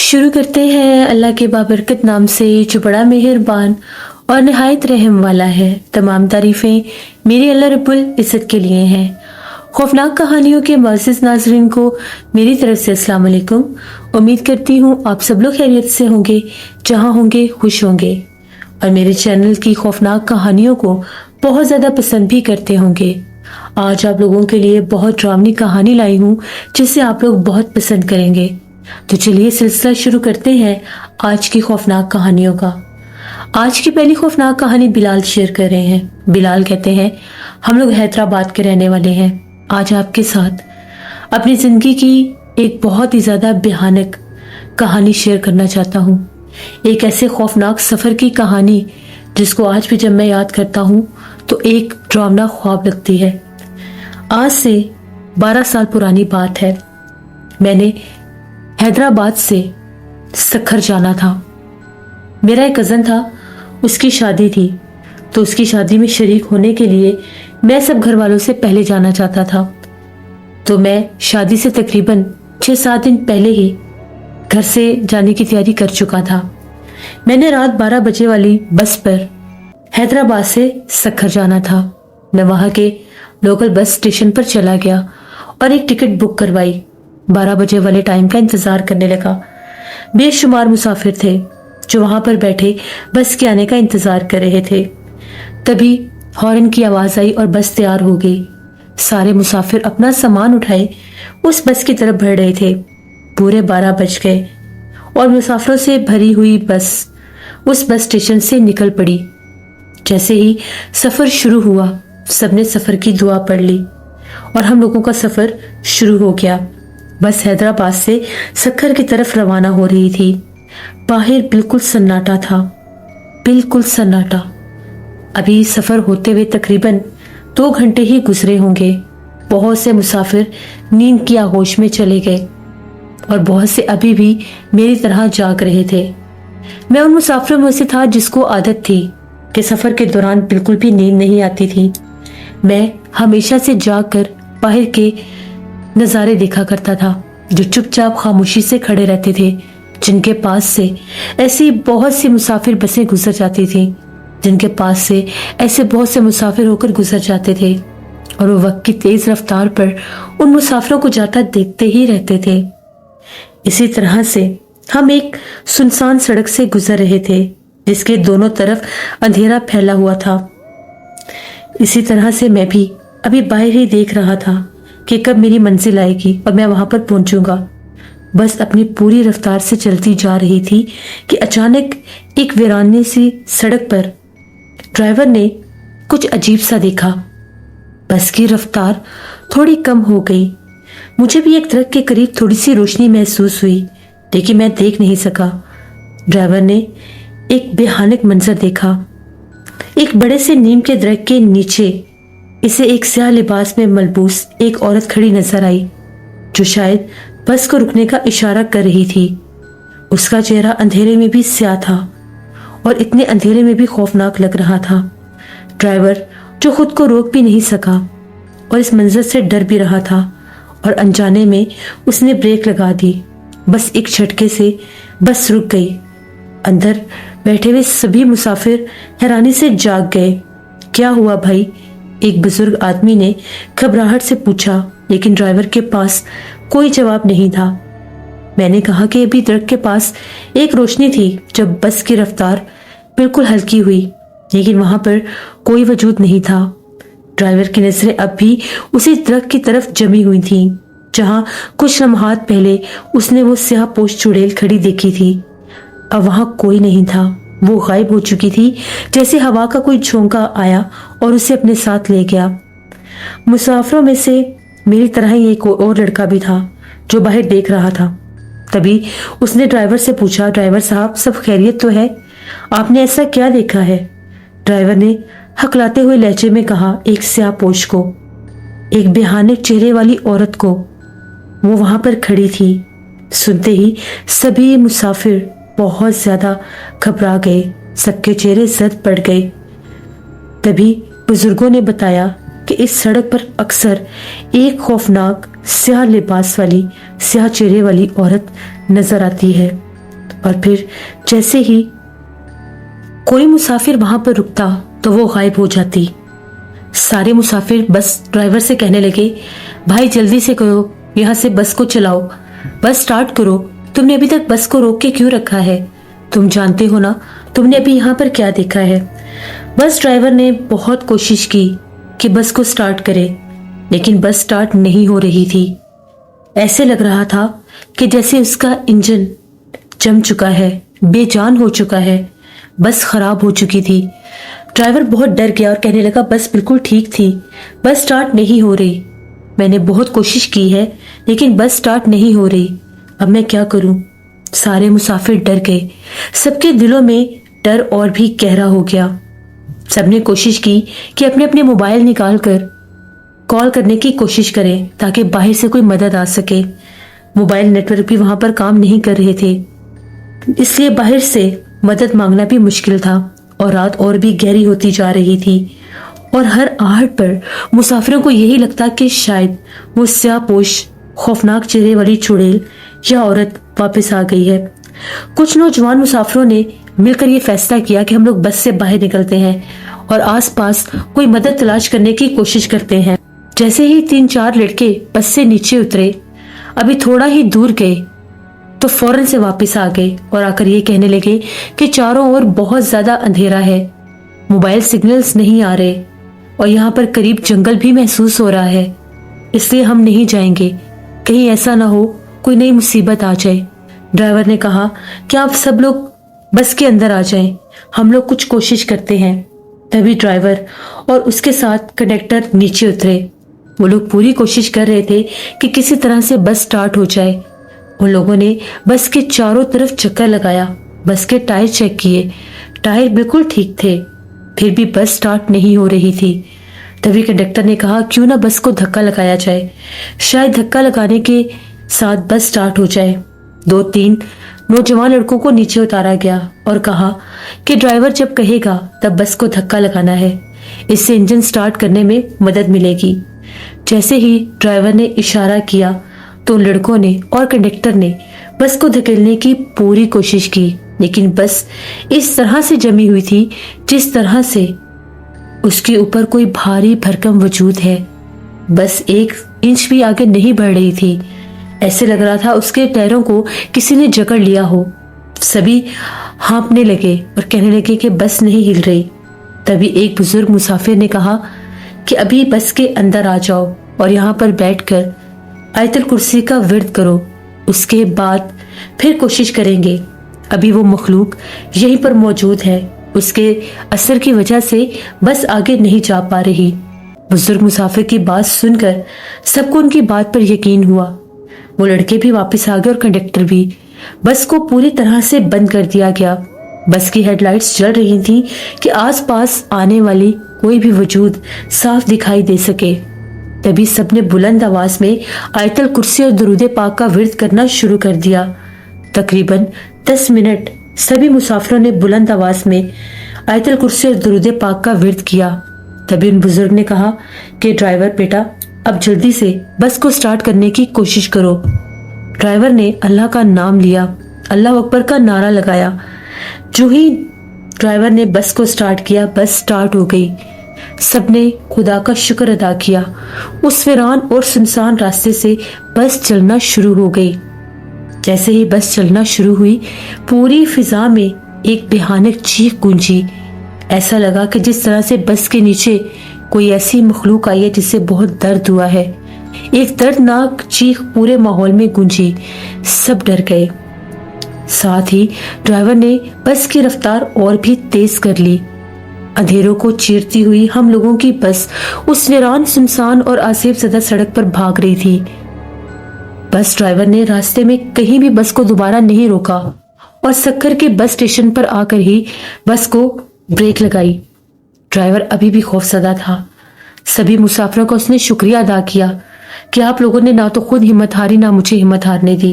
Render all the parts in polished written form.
शुरू करते हैं अल्लाह के बाबरकत नाम से जो बड़ा मेहरबान और नहायत रहम वाला है। तमाम तारीफ़ें मेरे अल्लाह रब्बुल इज़्ज़त के लिए हैं। खौफनाक कहानियों के मुअज़्ज़िज़ नाज़रीन को मेरी तरफ से अस्सलाम वालेकुम। उम्मीद करती हूँ आप सब लोग खैरियत से होंगे, जहाँ होंगे खुश होंगे और मेरे चैनल की खौफनाक कहानियों को बहुत ज़्यादा पसंद भी करते होंगे। आज आप लोगों के लिए बहुत ड्रावनी कहानी लाई हूँ जिसे आप लोग बहुत पसंद करेंगे। तो चलिए सिलसिला शुरू करते हैं आज की खौफनाक कहानियों का। आज की पहली खौफनाक कहानी बिलाल शेयर कर रहे हैं। बिलाल कहते हैं, हम लोग हैदराबाद के रहने वाले हैं। आज आपके साथ अपनी जिंदगी की एक बहुत ही ज्यादा भयानक कहानी शेयर करना चाहता हूँ। एक ऐसे खौफनाक सफर की कहानी जिसको आज भी जब मैं याद करता हूँ तो एक ड्रावना ख्वाब लगती है। आज से 12 साल पुरानी बात है। मैंने हैदराबाद से सक्खर जाना था। मेरा एक कज़न था, उसकी शादी थी, तो उसकी शादी में शरीक होने के लिए मैं सब घर वालों से पहले जाना चाहता था। तो मैं शादी से तकरीबन 6-7 दिन पहले ही घर से जाने की तैयारी कर चुका था। मैंने रात 12 बजे वाली बस पर हैदराबाद से सक्खर जाना था। मैं वहां के लोकल बस स्टेशन पर चला गया और एक टिकट बुक करवाई। 12 बजे वाले टाइम का इंतजार करने लगा। बेशुमार मुसाफिर थे जो वहां पर बैठे बस के आने का इंतजार कर रहे थे। तभी हॉर्न की आवाज आई और बस तैयार हो गई। सारे मुसाफिर अपना सामान उठाए उस बस की तरफ बढ़ रहे थे। पूरे 12 बज गए और मुसाफिरों से भरी हुई बस उस बस स्टेशन से निकल पड़ी। जैसे ही सफर शुरू हुआ, सबने सफर की दुआ पढ़ ली और हम लोगों का सफर शुरू हो गया। बस हैदराबाद से सक्खर की तरफ रवाना हो रही थी। बाहर बिल्कुल सन्नाटा था, बिल्कुल सन्नाटा। अभी सफर होते हुए तकरीबन 2 घंटे ही गुजरे होंगे। बहुत से मुसाफिर नींद की आगोश में चले गए और बहुत से अभी भी मेरी तरह जाग रहे थे। मैं उन मुसाफिरों में से था जिसको आदत थी कि सफर के दौरान बिल्कुल भी नींद नहीं आती थी। मैं हमेशा से जाग कर बाहर के नजारे देखा करता था, जो चुपचाप खामोशी से खड़े रहते थे, जिनके पास से ऐसी बहुत सी मुसाफिर बसें गुजर जाती थी, जिनके पास से ऐसे बहुत से मुसाफिर होकर गुजर जाते थे और वो वक्त की तेज रफ्तार पर उन मुसाफिरों को जाता देखते ही रहते थे। इसी तरह से हम एक सुनसान सड़क से गुजर रहे थे जिसके दोनों तरफ अंधेरा फैला हुआ था। इसी तरह से मैं भी अभी बाहर ही देख रहा था कि कब मेरी मंजिल आएगी और मैं वहां पर पहुंचूंगा। बस अपनी पूरी रफ्तार से चलती जा रही थी कि अचानक एक वीरानी सी सड़क पर ड्राइवर ने कुछ अजीब सा देखा। बस की रफ्तार थोड़ी कम हो गई। मुझे भी एक दरख्त के करीब थोड़ी सी रोशनी महसूस हुई, लेकिन मैं देख नहीं सका। ड्राइवर ने एक भयानक मंजर देखा। एक बड़े से नीम के दरख्त के नीचे इसे एक स्याह लिबास में मलबूस एक औरत खड़ी नजर आई, जो शायद बस को रुकने का इशारा कर रही थी। उसका चेहरा अंधेरे में भी स्याह था और इतने अंधेरे में भी खौफनाक लग रहा था। ड्राइवर जो खुद को रोक भी नहीं सका और इस मंजर से डर भी रहा था और अनजाने में उसने ब्रेक लगा दी। बस एक झटके से बस रुक गई। अंदर बैठे हुए सभी मुसाफिर हैरानी से जाग गए। क्या हुआ भाई? एक बुजुर्ग आदमी ने घबराहट से पूछा, लेकिन ड्राइवर के पास कोई जवाब नहीं था। मैंने कहा कि अभी दरख्त के पास एक रोशनी थी जब बस की रफ्तार बिल्कुल हल्की हुई, लेकिन वहां पर कोई वजूद नहीं था। ड्राइवर की नजरें अब भी उसी दरख्त की तरफ जमी हुई थीं, जहां कुछ लम्हात पहले उसने वो स्याहपोश चुड़ैल खड़ी देखी थी। अब वहां कोई नहीं था। वो गायब हो चुकी थी, जैसे हवा का कोई झोंका आया और उसे अपने साथ ले गया। मुसाफिरों में से मेरी तरह ही एक और लड़का भी था जो बाहर देख रहा था। तभी उसने ड्राइवर से पूछा, ड्राइवर साहब सब खैरियत तो है? आपने ऐसा क्या देखा है? ड्राइवर ने हकलाते हुए लहजे में कहा, एक स्याहपोश को, एक भयानक चेहरे वाली औरत को। वो वहां पर खड़ी थी। सुनते ही सभी मुसाफिर बहुत ज्यादा घबरा गए, सबके चेहरे जर्द पड़ गए। तभी बुजुर्गों ने बताया कि इस सड़क पर अक्सर एक खौफनाक स्याह लिबास वाली, स्याह चेहरे वाली औरत नजर आती है। और फिर जैसे ही कोई मुसाफिर वहां पर रुकता तो वो गायब हो जाती। सारे मुसाफिर बस ड्राइवर से कहने लगे, भाई जल्दी से करो, यहाँ से बस को चलाओ, बस स्टार्ट करो, तुमने अभी तक बस को रोक के क्यों रखा है? तुम जानते हो ना तुमने अभी यहाँ पर क्या देखा है। बस ड्राइवर ने बहुत कोशिश की कि बस को स्टार्ट करे, लेकिन बस स्टार्ट नहीं हो रही थी। ऐसे लग रहा था कि जैसे उसका इंजन जम चुका है, बेजान हो चुका है, बस खराब हो चुकी थी। ड्राइवर बहुत डर गया और कहने लगा, बस बिल्कुल ठीक थी, बस स्टार्ट नहीं हो रही, मैंने बहुत कोशिश की है लेकिन बस स्टार्ट नहीं हो रही, अब मैं क्या करूं? सारे मुसाफिर डर गए, सबके दिलों में डर और भी गहरा हो गया। सबने कोशिश की कि अपने अपने मोबाइल निकाल कर कॉल करने की कोशिश करें ताकि बाहर से कोई मदद आ सके। मोबाइल नेटवर्क भी वहां पर काम नहीं कर रहे थे, इसलिए बाहर से मदद मांगना भी मुश्किल था और रात और भी गहरी होती जा रही थी और हर आहट पर मुसाफिरों को यही लगता कि शायद वो स्याहपोश खौफनाक चेहरे वाली चुड़ैल या औरत वापस आ गई है। कुछ नौजवान मुसाफिरों ने मिलकर ये फैसला किया कि हम लोग बस से बाहर निकलते हैं और आसपास कोई मदद तलाश करने की कोशिश करते हैं। जैसे ही 3-4 लड़के बस से नीचे उतरे, अभी थोड़ा ही दूर गए तो फौरन से वापस आ गए और आकर ये कहने लगे कि चारों ओर बहुत ज्यादा अंधेरा है, मोबाइल सिग्नल्स नहीं आ रहे और यहाँ पर करीब जंगल भी महसूस हो रहा है, इसलिए हम नहीं जाएंगे, कहीं ऐसा ना हो कोई नई मुसीबत आ जाए। ड्राइवर ने कहा कि आप सब लोग बस के अंदर आ जाएं, हम लोग कुछ कोशिश करते हैं। तभी ड्राइवर और उसके साथ कंडक्टर नीचे उतरे। वो लोग पूरी कोशिश कर रहे थे कि किसी तरह से बस स्टार्ट हो जाए। उन लोगों ने बस के चारों तरफ चक्कर लगाया, बस के टायर चेक किए, टायर बिल्कुल ठीक थे, फिर भी बस स्टार्ट नहीं हो रही थी। तभी कंडक्टर ने कहा, क्यों ना बस को धक्का लगाया जाए, शायद धक्का लगाने के साथ बस स्टार्ट हो जाए। 2-3 नौजवान लड़कों को नीचे उतारा गया और कहा कि ड्राइवर जब कहेगा तब बस को धक्का लगाना है, इससे इंजन स्टार्ट करने में मदद मिलेगी। जैसे ही ड्राइवर ने इशारा किया तो लड़कों ने और कंडक्टर ने बस को धकेलने की पूरी कोशिश की, लेकिन बस इस तरह से जमी हुई थी जिस तरह से उसके ऊपर कोई भारी भरकम वजूद है। बस 1 इंच भी आगे नहीं बढ़ रही थी, ऐसे लग रहा था उसके टायरों को किसी ने जकड़ लिया हो। सभी हाँफने लगे और कहने लगे कि बस नहीं हिल रही। तभी एक बुजुर्ग मुसाफिर ने कहा कि अभी बस के अंदर आ जाओ और यहाँ पर बैठकर आयतल कुर्सी का विर्द करो, उसके बाद फिर कोशिश करेंगे। अभी वो मखलूक यहीं पर मौजूद है, उसके असर की वजह से बस आगे नहीं जा पा रही। बुजुर्ग मुसाफिर की बात सुनकर सबको उनकी बात पर यकीन हुआ। वो लड़के भी वापस आ गए और कंडक्टर भी। बस को पूरी तरह से बंद कर दिया गया। बस की हेडलाइट्स जल रही थी कि आसपास आने वाली कोई भी वजूद साफ दिखाई दे सके। तभी सबने बुलंद आवाज में आयतल कुर्सी और दुरूद पाक का विर्द करना शुरू कर दिया। तकरीबन 10 मिनट सभी मुसाफिरों ने बुलंद आवाज में आयतल कुर्सी और दुरूद पाक का विर्द किया। तभी उन बुजुर्ग ने कहा कि ड्राइवर बेटा, अब जल्दी से बस को स्टार्ट करने की कोशिश करो। ड्राइवर ने अल्लाह का नाम लिया, अल्लाह अकबर का नारा लगाया। जो ही ड्राइवर ने बस को स्टार्ट किया, बस स्टार्ट हो गई। सबने खुदा का शुक्र अदा किया। उस वीरान और सुनसान रास्ते से बस चलना शुरू हो गई। जैसे ही बस चलना शुरू हुई, पूरी फिजा में एक भयानक चीख गूंजी। ऐसा लगा कि जिस तरह से बस के नीचे कोई ऐसी मखलूक आई है जिससे बहुत दर्द हुआ है। एक दर्दनाक चीख पूरे माहौल में गूंजी, सब डर गए। साथ ही ड्राइवर ने बस की रफ्तार और भी तेज कर ली। अंधेरों को चीरती हुई हम लोगों की बस उस वीरान, सुनसान और आसेब ज़दा सड़क पर भाग रही थी। बस ड्राइवर ने रास्ते में कहीं भी बस को दोबारा नहीं रोका और सक्कर के बस स्टेशन पर आकर ही बस को ब्रेक लगाई। ड्राइवर अभी भी खौफजदा था। सभी मुसाफिरों का उसने शुक्रिया अदा किया कि आप लोगों ने ना तो खुद हिम्मत हारी, ना मुझे हिम्मत हारने दी।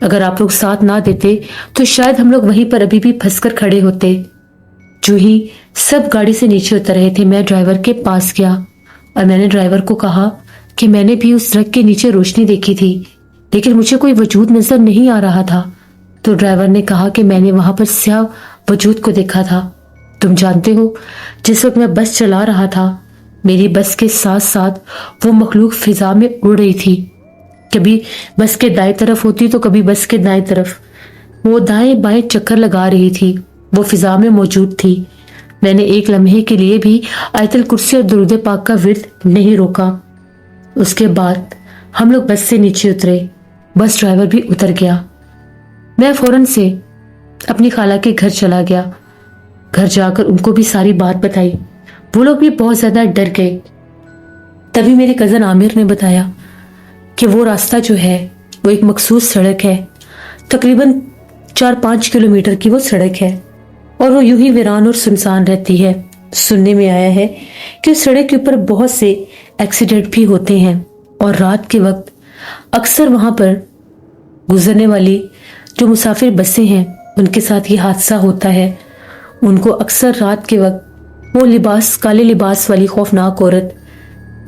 अगर आप लोग साथ ना देते तो शायद हम लोग वहीं पर अभी भी फंसकर खड़े होते। जो ही सब गाड़ी से नीचे उतर रहे थे, मैं ड्राइवर के पास गया और मैंने ड्राइवर को कहा कि मैंने भी उस ट्रक के नीचे रोशनी देखी थी, लेकिन मुझे कोई वजूद नजर नहीं आ रहा था। तो ड्राइवर ने कहा कि मैंने वहां पर स्याह वजूद को देखा था। तुम जानते हो, जिस वक्त मैं बस चला रहा था, मेरी बस के साथ साथ वो मखलूक फिजा में उड़ रही थी। कभी बस के दाएं तरफ होती तो कभी बस के दाएं तरफ। वो दाएं बाएं चक्कर लगा रही थी, वो फिजा में मौजूद थी। मैंने एक लम्हे के लिए भी आयतल कुर्सी और दुरूद पाक का विर्द नहीं रोका। उसके बाद हम लोग बस से नीचे उतरे, बस ड्राइवर भी उतर गया। मैं फौरन से अपनी खाला के घर चला गया। घर जाकर उनको भी सारी बात बताई। वो लोग भी बहुत ज्यादा डर गए। तभी मेरे कजन आमिर ने बताया कि वो रास्ता जो है वो एक मखसूस सड़क है, तकरीबन 4-5 किलोमीटर की वो सड़क है और वो यूं ही वीरान और सुनसान रहती है। सुनने में आया है कि उस सड़क के ऊपर बहुत से एक्सीडेंट भी होते हैं और रात के वक्त अक्सर वहां पर गुजरने वाली जो मुसाफिर बसें हैं उनके साथ ये हादसा होता है। उनको अक्सर रात के वक्त वो काले लिबास वाली खौफनाक औरत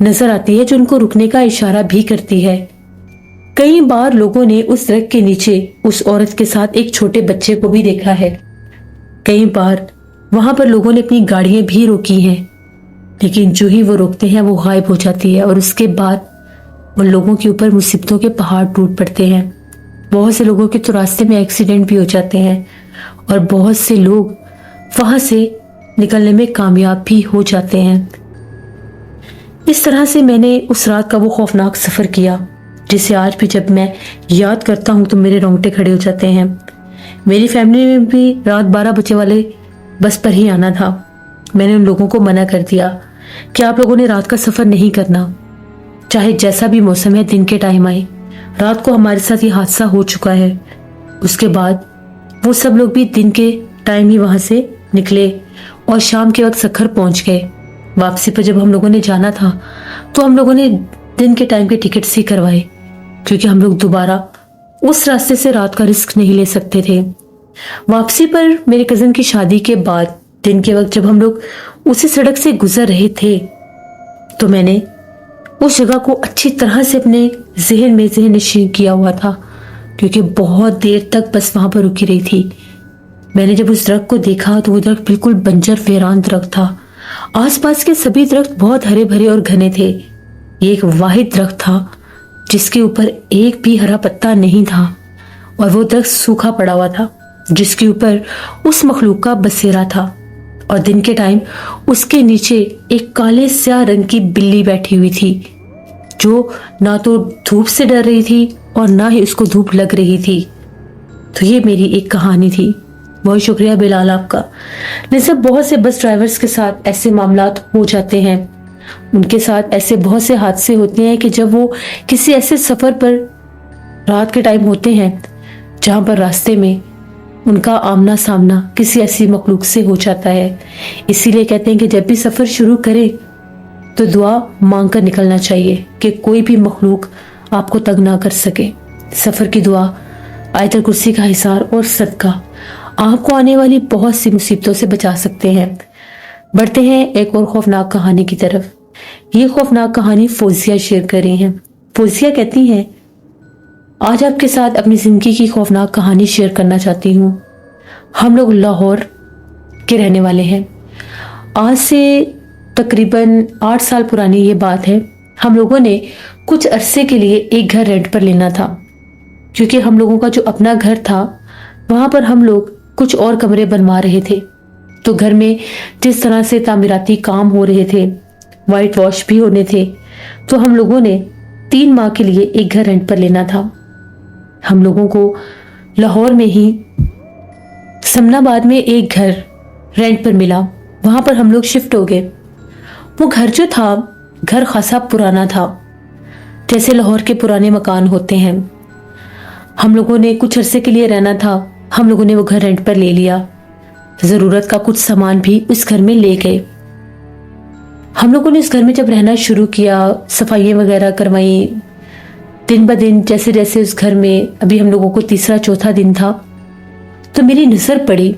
नजर आती है जो उनको रुकने का इशारा भी करती है। कई बार लोगों ने उस दरख्त के नीचे उस औरत के साथ एक छोटे बच्चे को भी देखा है। कई बार वहां पर लोगों ने अपनी गाड़ियां भी रोकी हैं, लेकिन जो ही वो रोकते हैं वो गायब हो जाती है और उसके बाद उन लोगों के ऊपर मुसीबतों के पहाड़ टूट पड़ते हैं। बहुत से लोगों के तो रास्ते में एक्सीडेंट भी हो जाते हैं और बहुत से लोग वहां से निकलने में कामयाब भी हो जाते हैं। इस तरह से मैंने उस रात का वो खौफनाक सफर किया जिसे आज भी जब मैं याद करता हूं तो मेरे रोंगटे खड़े हो जाते हैं। मेरी फैमिली में भी रात 12 बजे वाले बस पर ही आना था। मैंने उन लोगों को मना कर दिया कि आप लोगों ने रात का सफर नहीं करना, चाहे जैसा भी मौसम है, दिन के टाइम आए। रात को हमारे साथ ये हादसा हो चुका है। उसके बाद वो सब लोग भी दिन के टाइम ही वहां से निकले और शाम के वक्त सखर पहुंच गए। वापसी पर जब हम लोगों ने जाना था तो हम लोगों ने दिन के टाइम के टिकट्स ही करवाए, क्योंकि हम लोग दोबारा उस रास्ते से रात का रिस्क नहीं ले सकते थे। वापसी पर मेरे कजन की शादी के बाद दिन के वक्त जब हम लोग उसी सड़क से गुजर रहे थे तो मैंने उस जगह को अच्छी तरह से अपने जहन में जहन नशीन किया हुआ था, क्योंकि बहुत देर तक बस वहां पर रुकी रही थी। मैंने जब उस दरख्त को देखा तो वो दरख्त बिल्कुल बंजर वीरान दरख्त था। आसपास के सभी दरख्त बहुत हरे भरे और घने थे। ये एक वाहिद दरख्त था जिसके ऊपर एक भी हरा पत्ता नहीं था और वो दरख्त सूखा पड़ा हुआ था जिसके ऊपर उस मखलूक का बसेरा था। और दिन के टाइम उसके नीचे एक काले स्याह रंग की बिल्ली बैठी हुई थी जो ना तो धूप से डर रही थी और ना ही उसको धूप लग रही थी। तो ये मेरी एक कहानी थी। बहुत शुक्रिया बिलाल आपका। निसब बहुत से बस ड्राइवर्स के साथ ऐसे मामलात हो जाते हैं। उनके साथ ऐसे बहुत से हादसे होते हैं कि जब वो किसी ऐसे सफर पर रात के टाइम होते हैं जहां पर रास्ते में उनका आमना सामना किसी ऐसी मखलूक से हो जाता है। इसीलिए कहते हैं कि जब भी सफर शुरू करें तो दुआ मांग कर निकलना चाहिए कि कोई भी मखलूक आपको तंग ना कर सके। सफर की दुआ, आयतल कुर्सी का हिसार और सदका आपको आने वाली बहुत सी मुसीबतों से बचा सकते हैं। बढ़ते हैं एक और खौफनाक कहानी की तरफ। ये खौफनाक कहानी फौजिया शेयर कर रही हैं। फौजिया कहती हैं, आज आपके साथ अपनी जिंदगी की खौफनाक कहानी शेयर करना चाहती हूँ। हम लोग लाहौर के रहने वाले हैं। आज से तकरीबन 8 साल पुरानी ये बात है। हम लोगों ने कुछ अरसे के लिए एक घर रेंट पर लेना था, क्योंकि हम लोगों का जो अपना घर था वहां पर हम लोग कुछ और कमरे बनवा रहे थे। तो घर में जिस तरह से तामीराती काम हो रहे थे, वाइट वॉश भी होने थे, तो हम लोगों ने 3 माह के लिए एक घर रेंट पर लेना था। हम लोगों को लाहौर में ही समनाबाद में एक घर रेंट पर मिला। वहां पर हम लोग शिफ्ट हो गए। वो घर जो था, घर खासा पुराना था, जैसे लाहौर के पुराने मकान होते हैं। हम लोगों ने कुछ अरसे के लिए रहना था। हम लोगों ने वो घर रेंट पर ले लिया। जरूरत का कुछ सामान भी उस घर में ले गए। हम लोगों ने इस घर में जब रहना शुरू किया, सफाइयाँ वगैरह करवाई। दिन ब दिन जैसे जैसे उस घर में, अभी हम लोगों को तीसरा चौथा दिन था, तो मेरी नजर पड़ी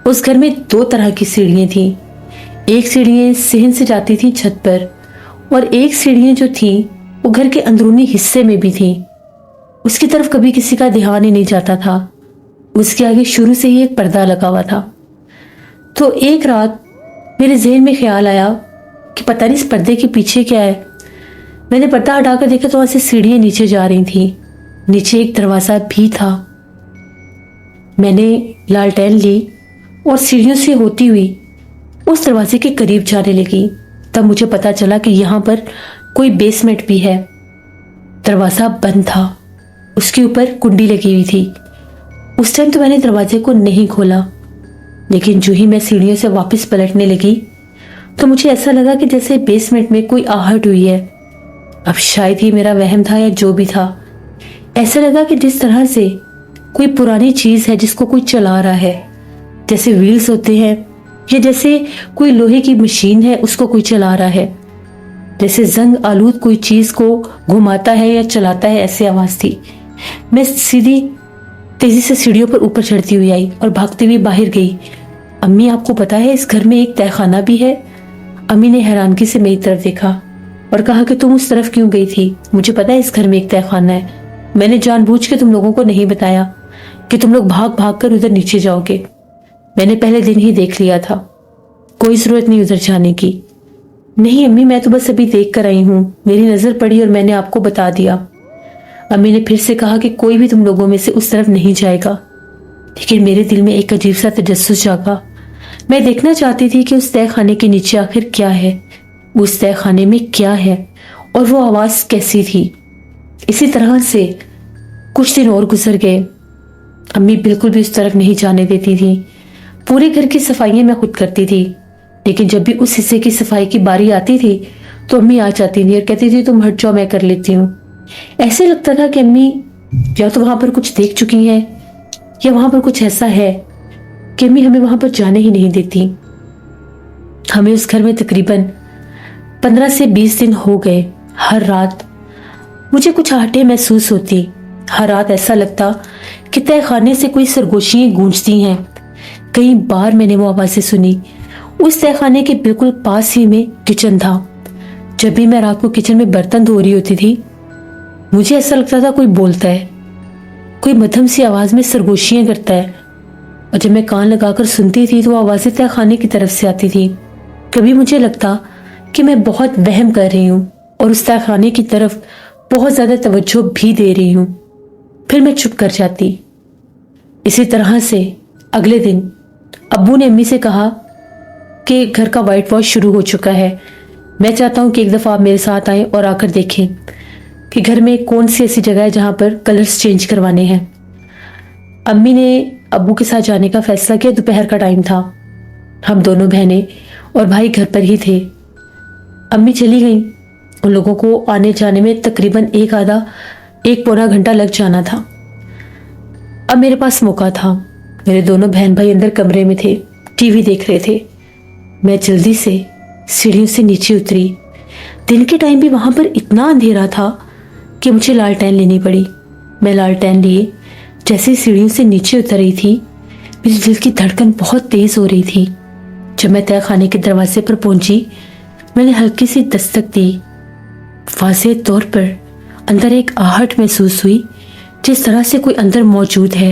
उस घर में 2 तरह की सीढ़ियां थी। एक सीढ़ियां सहन से जाती थी छत पर और एक सीढ़ियां जो थी वो घर के अंदरूनी हिस्से में भी थी। उसकी तरफ कभी किसी का ध्यान ही नहीं जाता था। उसके आगे शुरू से ही एक पर्दा लगा हुआ था। तो एक रात मेरे ज़हन में ख्याल आया कि पता नहीं इस पर्दे के पीछे क्या है। मैंने पर्दा हटाकर देखा तो वहां से सीढ़ियां नीचे जा रही थी। नीचे एक दरवाज़ा भी था। मैंने लालटेन ली और सीढ़ियों से होती हुई उस दरवाजे के करीब जाने लगी। तब मुझे पता चला कि यहाँ पर कोई बेसमेंट भी है। दरवाज़ा बंद था, उसके ऊपर कुंडी लगी हुई थी। उस टाइम तो मैंने दरवाजे को नहीं खोला, लेकिन जो ही मैं सीढ़ियों से वापस पलटने लगी तो मुझे ऐसा लगा कि जैसे बेसमेंट में कोई आहट हुई है। अब शायद ही मेरा वहम था या जो भी था, ऐसा लगा कि जिस तरह से कोई पुरानी चीज है जिसको कोई चला रहा है, जैसे व्हील्स होते हैं या जैसे कोई लोहे की मशीन है उसको कोई चला रहा है, जैसे जंग आलूद कोई चीज को घुमाता है या चलाता है, ऐसी आवाज थी। मैं सीधी तेजी से सीढ़ियों पर ऊपर चढ़ती हुई आई और भागती हुई बाहर गई। अम्मी, आपको पता है इस घर में एक तहखाना भी है? अम्मी ने हैरानगी से मेरी तरफ देखा और कहा कि तुम उस तरफ क्यों गई थी? मुझे पता है इस घर में एक तहखाना है। मैंने जानबूझ के तुम लोगों को नहीं बताया कि तुम लोग भाग भाग कर उधर नीचे जाओगे। मैंने पहले दिन ही देख लिया था, कोई जरूरत नहीं उधर जाने की। नहीं अम्मी, मैं तो बस अभी देख कर आई हूँ, मेरी नजर पड़ी और मैंने आपको बता दिया। अम्मी ने फिर से कहा कि कोई भी तुम लोगों में से उस तरफ नहीं जाएगा। लेकिन मेरे दिल में एक अजीब सा तजस्सुस जागा। मैं देखना चाहती थी कि उस तहखाने के नीचे आखिर क्या है, उस तहखाने में क्या है और वो आवाज कैसी थी। इसी तरह से कुछ दिन और गुजर गए। अम्मी बिल्कुल भी उस तरफ नहीं जाने देती थी। पूरे घर की सफाइयां मैं खुद करती थी, लेकिन जब भी उस हिस्से की सफाई की बारी आती थी तो अम्मी आ जाती थी और कहती थी तुम हट जाओ, मैं कर लेती हूँ। ऐसे लगता था कि अम्मी या तो वहां पर कुछ देख चुकी हैं या वहां पर कुछ ऐसा है कि अम्मी हमें वहां पर जाने ही नहीं देती। हमें उस घर में तकरीबन 15 से 20 दिन हो गए। हर रात मुझे कुछ आहटें महसूस होती। हर रात ऐसा लगता कि तहखाने से कोई सरगोशियां गूंजती हैं। कई बार मैंने वो आवाजें सुनी। उस तहखाने के बिल्कुल पास ही में किचन था। जब भी मैं रात को किचन में बर्तन धो रही होती थी, मुझे ऐसा लगता था कोई बोलता है, कोई मध्यम सी आवाज में सरगोशियां करता है। और जब मैं कान लगाकर सुनती थी तो वो आवाजें तहखाने की तरफ से आती थी। कभी मुझे लगता कि मैं बहुत वहम कर रही हूँ और उस तहखाने की तरफ बहुत ज्यादा तवज्जो भी दे रही हूँ। फिर मैं चुप कर जाती। इसी तरह से अगले दिन अब्बू ने अम्मी से कहा कि घर का वाइट वॉश शुरू हो चुका है। मैं चाहता हूँ कि एक दफ़ा आप मेरे साथ आएं और आकर देखें कि घर में कौन सी ऐसी जगह है जहाँ पर कलर्स चेंज करवाने हैं। अम्मी ने अब्बू के साथ जाने का फैसला किया। दोपहर का टाइम था। हम दोनों बहनें और भाई घर पर ही थे। अम्मी चली गईं। उन लोगों को आने जाने में तकरीबन एक पौना घंटा लग जाना था। अब मेरे पास मौका था। मेरे दोनों बहन भाई अंदर कमरे में थे, टीवी देख रहे थे। मैं जल्दी से सीढ़ियों से नीचे उतरी। दिन के टाइम भी वहां पर इतना अंधेरा था कि मुझे लालटेन लेनी पड़ी। मैं लालटेन लिए जैसे सीढ़ियों से नीचे उतर रही थी, मेरे दिल की धड़कन बहुत तेज हो रही थी। जब मैं तहखाने के दरवाजे पर पहुंची, मैंने हल्की सी दस्तक दी। वाज़ेह तौर पर अंदर एक आहट महसूस हुई, जिस तरह से कोई अंदर मौजूद है।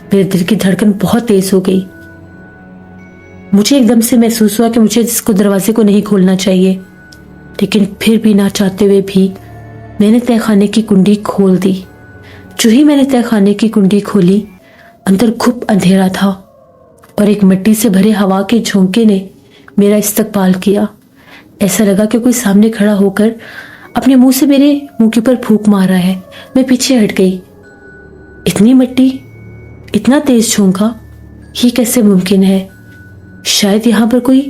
मेरे दिल की धड़कन बहुत तेज हो गई। मुझे एकदम से महसूस हुआ कि मुझे इसको दरवाजे को नहीं खोलना चाहिए, लेकिन फिर भी ना चाहते हुए भी मैंने तहखाने की कुंडी खोल दी। जो ही मैंने तहखाने की कुंडी खोली, अंदर खूब अंधेरा था और एक मिट्टी से भरे हवा के झोंके ने मेरा इस्तकबाल किया। ऐसा लगा कि कोई सामने खड़ा होकर अपने मुंह से मेरे मुंह के ऊपर फूंक मार रहा है। मैं पीछे हट गई। इतनी मिट्टी, इतना तेज झोंका, ये कैसे मुमकिन है? शायद यहाँ पर कोई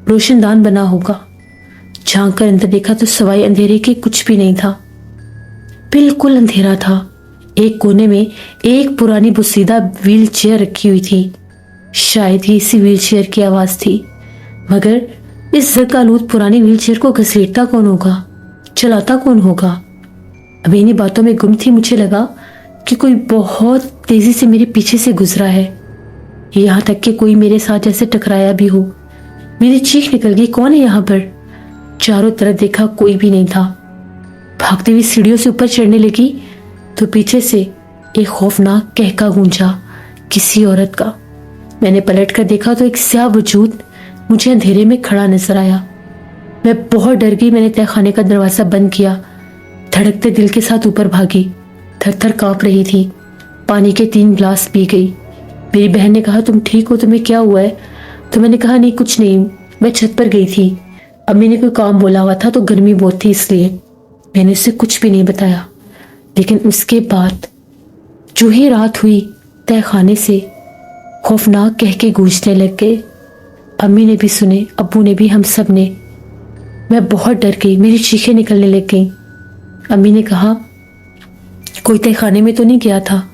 रोशनदान बना होगा। झांक कर अंदर देखा तो सवाई अंधेरे के कुछ भी नहीं था। बिल्कुल अंधेरा था। एक कोने में एक पुरानी बुसीदा व्हील चेयर रखी हुई थी। शायद ही इसी व्हील चेयर की आवाज थी। मगर इस जरकालूद पुरानी व्हील चेयर को घसीटता कौन होगा, चलाता कौन होगा? अभी इन्हीं बातों में गुम थी। मुझे लगा कि कोई बहुत तेजी से मेरे पीछे से गुजरा है, यहाँ तक कि कोई मेरे साथ ऐसे टकराया भी हो। मेरी चीख निकल गई, कौन है यहाँ पर? चारों तरफ देखा, कोई भी नहीं था। भागती हुई सीढ़ियों से ऊपर चढ़ने लगी तो पीछे से एक खौफनाक कहका गूंजा, किसी औरत का। मैंने पलट कर देखा तो एक स्याह वजूद मुझे अंधेरे में खड़ा नजर आया। मैं बहुत डर गई। मैंने तहखाने का दरवाजा बंद किया, धड़कते दिल के साथ ऊपर भागी। थर थर कांप रही थी। पानी के 3 गिलास पी गई। मेरी बहन ने कहा, तुम ठीक हो, तुम्हें क्या हुआ है? तो मैंने कहा, नहीं कुछ नहीं, मैं छत पर गई थी। अम्मी ने कोई काम बोला हुआ था तो गर्मी बहुत थी इसलिए। मैंने उसे कुछ भी नहीं बताया। लेकिन उसके बाद जो ही रात हुई, तहखाने से खौफनाक कह के गूंजने लग गए। अम्मी ने भी सुने, अब्बू ने भी, हम सब ने। मैं बहुत डर गई, मेरी चीखें निकलने लग गईं। अम्मी ने कहा, कोई तहखाने में तो नहीं गया था?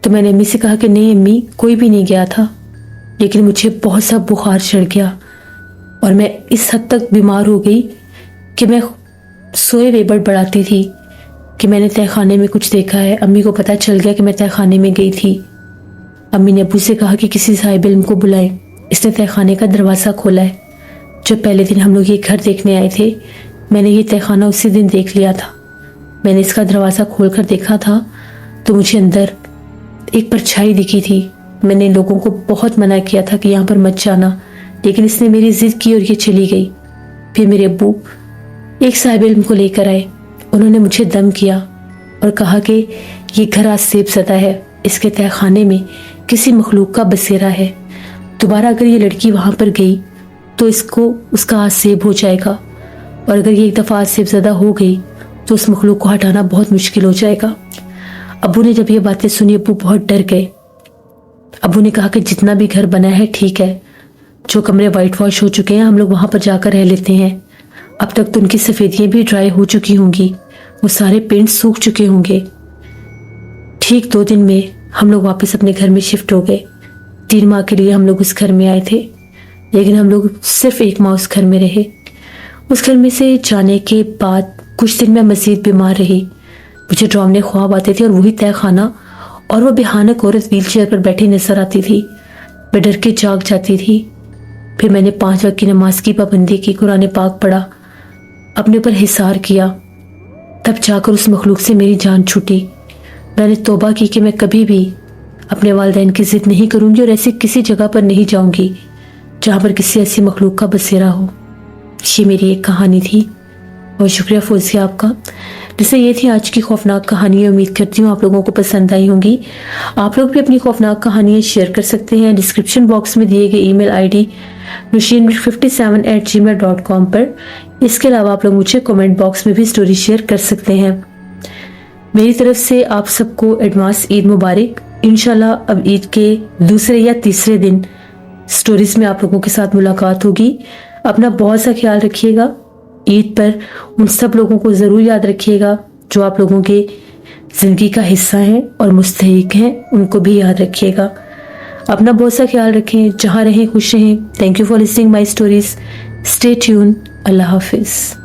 तो मैंने अम्मी से कहा कि नहीं अम्मी, कोई भी नहीं गया था। लेकिन मुझे बहुत सा बुखार चढ़ गया और मैं इस हद तक बीमार हो गई कि मैं सोए हुए बड़बड़ाती थी कि मैंने तहखाने में कुछ देखा है। अम्मी को पता चल गया कि मैं तहखाने में गई थी। अम्मी ने अब्बू से कहा कि किसी साहिब इल्म को बुलाएं, इसने तहखाने का दरवाज़ा खोला है। जब पहले दिन हम लोग ये घर देखने आए थे, मैंने ये तहखाना उसी दिन देख लिया था। मैंने इसका दरवाज़ा खोल कर देखा था तो मुझे अंदर एक परछाई दिखी थी। मैंने लोगों को बहुत मना किया था कि यहाँ पर मत जाना, लेकिन इसने मेरी जिद की और ये चली गई। फिर मेरे अब्बू एक साहिब इल्म को लेकर आए। उन्होंने मुझे दम किया और कहा कि ये घर आज सेब ज़दा है, इसके तहखाने में किसी मखलूक का बसेरा है। दोबारा अगर ये लड़की वहाँ पर गई तो इसको उसका आज सेब हो जाएगा, और अगर ये एक दफ़ा आज सेब ज़दा हो गई तो उस मखलूक को हटाना बहुत मुश्किल हो जाएगा। अब्बू ने जब ये बातें सुनी, अब्बू बहुत डर गए। अब्बू ने कहा कि जितना भी घर बना है ठीक है, जो कमरे वाइट वॉश हो चुके हैं हम लोग वहाँ पर जाकर रह लेते हैं। अब तक तो उनकी सफ़ेदियाँ भी ड्राई हो चुकी होंगी, वो सारे पेंट सूख चुके होंगे। ठीक 2 दिन में हम लोग वापस अपने घर में शिफ्ट हो गए। 3 माह के लिए हम लोग उस घर में आए थे, लेकिन हम लोग सिर्फ 1 माह उस घर में रहे। उस घर में से जाने के बाद कुछ दिन मैं मज़ीद बीमार रही। मुझे डरावने ख्वाब आते थे और वही तहखाना और वो भयानक औरत व्हील चेयर पर बैठी नजर आती थी। मैं डर के जाग जाती थी। फिर मैंने 5 वक्त की नमाज की पाबंदी की, कुरान पाक पढ़ा, अपने ऊपर हिसार किया। तब जाकर उस मखलूक से मेरी जान छूटी। मैंने तौबा की कि मैं कभी भी अपने वालिदैन की जिद नहीं करूंगी और ऐसी किसी जगह पर नहीं जाऊंगी जहाँ पर किसी ऐसी मखलूक का बसेरा हो। ये मेरी एक कहानी थी। और शुक्रिया फौजिया आपका। जैसे ये थी आज की खौफनाक कहानी। उम्मीद करती हूँ आप लोगों को पसंद आई होंगी। आप लोग भी अपनी खौफनाक कहानियाँ शेयर कर सकते हैं डिस्क्रिप्शन बॉक्स में दिए गए ईमेल आईडी nushin57@gmail.com पर। इसके अलावा आप लोग मुझे कमेंट बॉक्स में भी स्टोरी शेयर कर सकते हैं। मेरी तरफ से आप सबको एडवांस ईद मुबारक। इंशाल्लाह अब ईद के दूसरे या तीसरे दिन स्टोरीज में आप लोगों के साथ मुलाकात होगी। अपना बहुत सा ख्याल रखिएगा। ईद पर उन सब लोगों को ज़रूर याद रखिएगा जो आप लोगों के ज़िंदगी का हिस्सा हैं और मुस्तहिक हैं, उनको भी याद रखिएगा। अपना बहुत सा ख्याल रखें, जहाँ रहें खुश रहें। Thank you for listening my stories. Stay tune. अल्लाह हाफिज़।